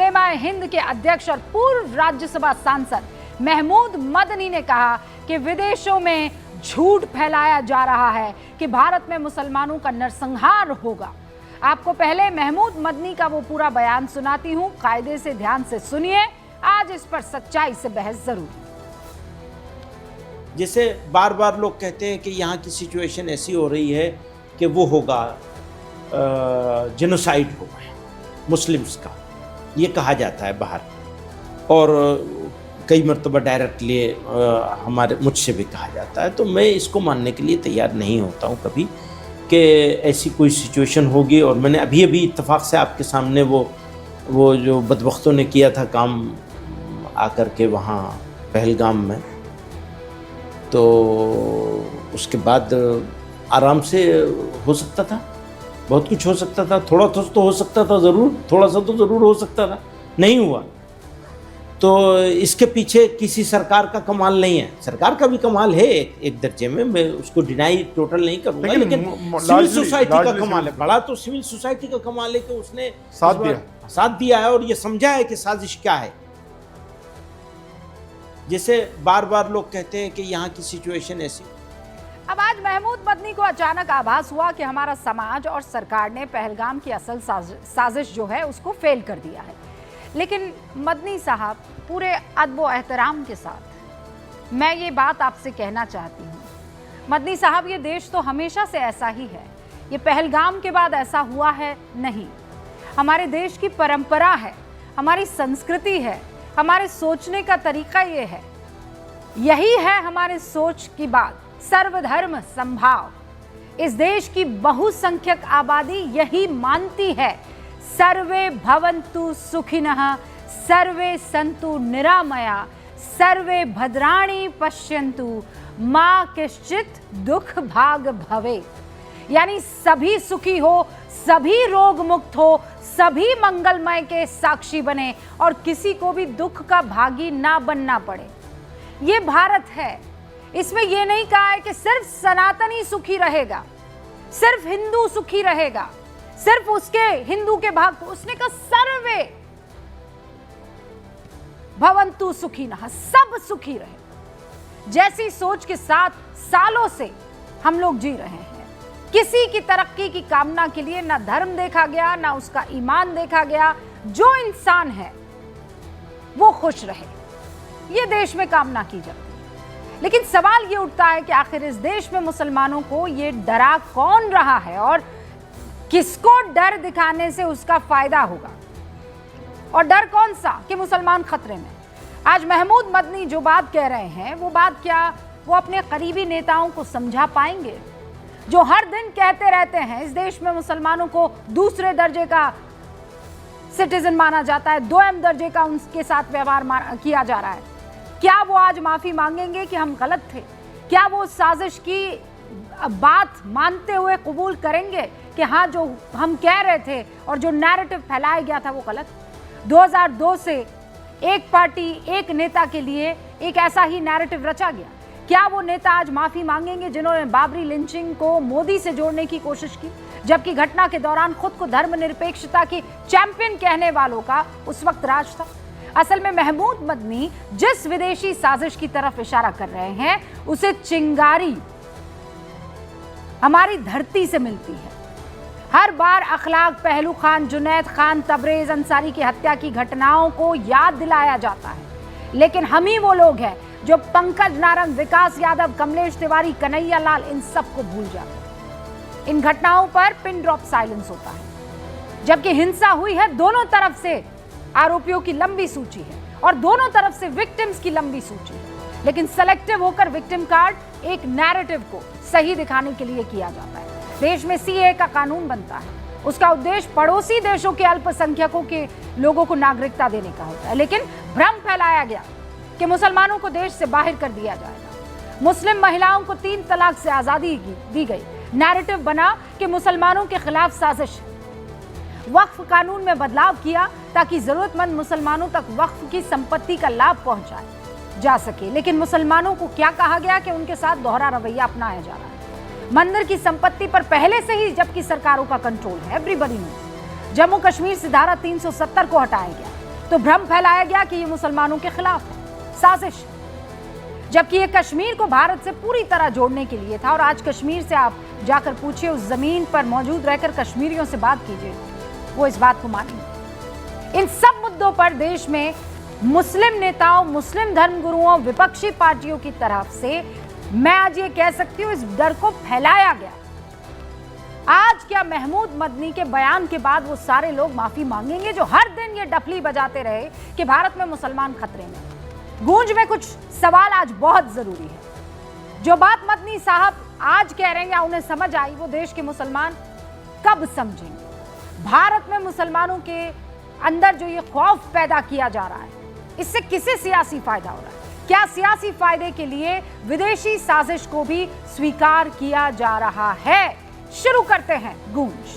उलेमाए हिंद के अध्यक्ष और पूर्व राज्यसभा सांसद महमूद मदनी ने कहा कि विदेशों में झूठ फैलाया जा रहा है कि भारत में मुसलमानों का नरसंहार होगा। आपको पहले महमूद मदनी का वो पूरा बयान सुनाती हूं, कायदे से ध्यान से सुनिए। आज इस पर सच्चाई से बहस जरूरी। जैसे बार बार लोग कहते हैं कि यहाँ की सिचुएशन ऐसी हो रही है कि वो होगा जेनोसाइड होगा मुस्लिम्स का, ये कहा जाता है बाहर, और कई मरतबा डायरेक्टली हमारे मुझसे भी कहा जाता है। तो मैं इसको मानने के लिए तैयार नहीं होता हूँ कभी कि ऐसी कोई सिचुएशन होगी। और मैंने अभी इत्तेफाक से आपके सामने वो जो बदबख्तों ने किया था काम आकर के वहाँ पहलगाम में, तो उसके बाद आराम से हो सकता था, बहुत कुछ हो सकता था, थोड़ा तो हो सकता था, ज़रूर थोड़ा सा तो ज़रूर हो सकता था, नहीं हुआ। तो इसके पीछे किसी सरकार का कमाल नहीं है, सरकार का भी कमाल है एक दर्जे में, मैं उसको डिनाई टोटल नहीं करूँगा, लेकिन सिविल सोसाइटी का कमाल है, बड़ा तो सिविल सोसाइटी का कमाल है कि उसने साथ दिया है और ये समझा है कि साजिश क्या है। जैसे बार बार लोग कहते हैं कि यहाँ की सिचुएशन ऐसी। अब आज महमूद मदनी को अचानक आभास हुआ कि हमारा समाज और सरकार ने पहलगाम की असल साजिश जो है उसको फेल कर दिया है। लेकिन मदनी साहब, पूरे अदब व एहतराम के साथ मैं ये बात आपसे कहना चाहती हूँ, मदनी साहब, ये देश तो हमेशा से ऐसा ही है, ये पहलगाम के बाद ऐसा हुआ है नहीं। हमारे देश की परंपरा है, हमारी संस्कृति है, हमारे सोचने का तरीका ये है, यही है हमारे सोच की बात, सर्वधर्म संभाव। इस देश की बहुसंख्यक आबादी यही मानती है, सर्वे भवन्तु सुखिनः, सर्वे सन्तु निरामया, सर्वे भद्राणि पश्यन्तु, मा कश्चित् दुख भाग भवेत्। यानी सभी सुखी हो, सभी रोग मुक्त हो, सभी मंगलमय के साक्षी बने और किसी को भी दुख का भागी ना बनना पड़े। ये भारत है। इसमें यह नहीं कहा है कि सिर्फ सनातनी सुखी रहेगा, सिर्फ हिंदू सुखी रहेगा, सिर्फ उसके हिंदू के भाग को, उसने कहा सर्वे भवन्तु सुखिनः, सब सुखी रहे। जैसी सोच के साथ सालों से हम लोग जी रहे हैं। किसी की तरक्की की कामना के लिए ना धर्म देखा गया, ना उसका ईमान देखा गया। जो इंसान है वो खुश रहे, ये देश में कामना की जाती है। लेकिन सवाल ये उठता है कि आखिर इस देश में मुसलमानों को ये डरा कौन रहा है और किसको डर दिखाने से उसका फायदा होगा, और डर कौन सा कि मुसलमान खतरे में। आज महमूद मदनी जो बात कह रहे हैं, वो बात क्या वो अपने करीबी नेताओं को समझा पाएंगे, जो हर दिन कहते रहते हैं इस देश में मुसलमानों को दूसरे दर्जे का सिटीजन माना जाता है, दोयम दर्जे का उनके साथ व्यवहार किया जा रहा है। क्या वो आज माफी मांगेंगे कि हम गलत थे? क्या वो साजिश की बात मानते हुए कबूल करेंगे कि हाँ, जो हम कह रहे थे और जो नैरेटिव फैलाया गया था वो गलत? 2002 से एक पार्टी, एक नेता के लिए एक ऐसा ही नैरेटिव रचा गया। क्या वो नेता आज माफी मांगेंगे जिन्होंने बाबरी लिंचिंग को मोदी से जोड़ने की कोशिश की, जबकि घटना के दौरान खुद को धर्मनिरपेक्षता की चैंपियन कहने वालों का उस वक्त राज था? असल में महमूद मदनी जिस विदेशी साजिश की तरफ इशारा कर रहे हैं, उसे चिंगारी हमारी धरती से मिलती है। हर बार अखलाक, पहलू खान, जुनैद खान, तबरेज अंसारी की हत्या की घटनाओं को याद दिलाया जाता है, लेकिन हम ही वो लोग हैं जो पंकज नारंग, विकास यादव, कमलेश तिवारी, कन्हैया लाल, इन सबको भूल जाते हैं। इन घटनाओं पर पिन ड्रॉप साइलेंस होता है, जबकि हिंसा हुई है, दोनों तरफ से आरोपियों की लंबी सूची है और दोनों तरफ से विक्टिम्स की लंबी सूची है, लेकिन सेलेक्टिव होकर विक्टिम कार्ड एक नैरेटिव को सही दिखाने के लिए किया जाता है। देश में सीए का कानून बनता है, उसका उद्देश्य पड़ोसी देशों के अल्पसंख्यकों के लोगों को नागरिकता देने का होता है, लेकिन भ्रम फैलाया गया कि मुसलमानों को देश से बाहर कर दिया जाएगा। मुस्लिम महिलाओं को 3 तलाक से आजादी दी गई। नैरेटिव बना कि मुसलमानों के खिलाफ साजिश। वक्फ कानून में बदलाव किया ताकि जरूरतमंद मुसलमानों तक वक्फ की संपत्ति का लाभ पहुंचाया जा सके, लेकिन मुसलमानों को क्या कहा गया कि उनके साथ दोहरा रवैया अपनाया जा रहा है। मंदिर की संपत्ति पर पहले से ही जबकि सरकारों का कंट्रोल है, एवरीबॉडी नोस। जम्मू कश्मीर से धारा 370 को हटाया गया, तो भ्रम फैलाया गया कि ये मुसलमानों के खिलाफ है, साजिश है। जबकि ये कश्मीर को भारत से पूरी तरह जोड़ने के लिए था। और आज कश्मीर से आप जाकर पूछिए, उस जमीन पर मौजूद रहकर कश्मीरियों से बात कीजिए, वो इस बात को मानेंगे। इन सब मुद्दों पर देश में मुस्लिम नेताओं, मुस्लिम धर्मगुरुओं, विपक्षी पार्टियों की तरफ से मैं आज ये कह सकती हूं, इस डर को फैलाया गया। आज क्या महमूद मदनी के बयान के बाद वो सारे लोग माफी मांगेंगे जो हर दिन ये डफली बजाते रहे कि भारत में मुसलमान खतरे में? गूंज में कुछ सवाल आज बहुत जरूरी है। जो बात मदनी साहब आज कह रहे हैं या उन्हें समझ आई, वो देश के मुसलमान कब समझेंगे? भारत में मुसलमानों के अंदर जो ये खौफ पैदा किया जा रहा है, इससे किसे सियासी फायदा हो रहा है? क्या सियासी फायदे के लिए विदेशी साजिश को भी स्वीकार किया जा रहा है? शुरू करते हैं गूंज।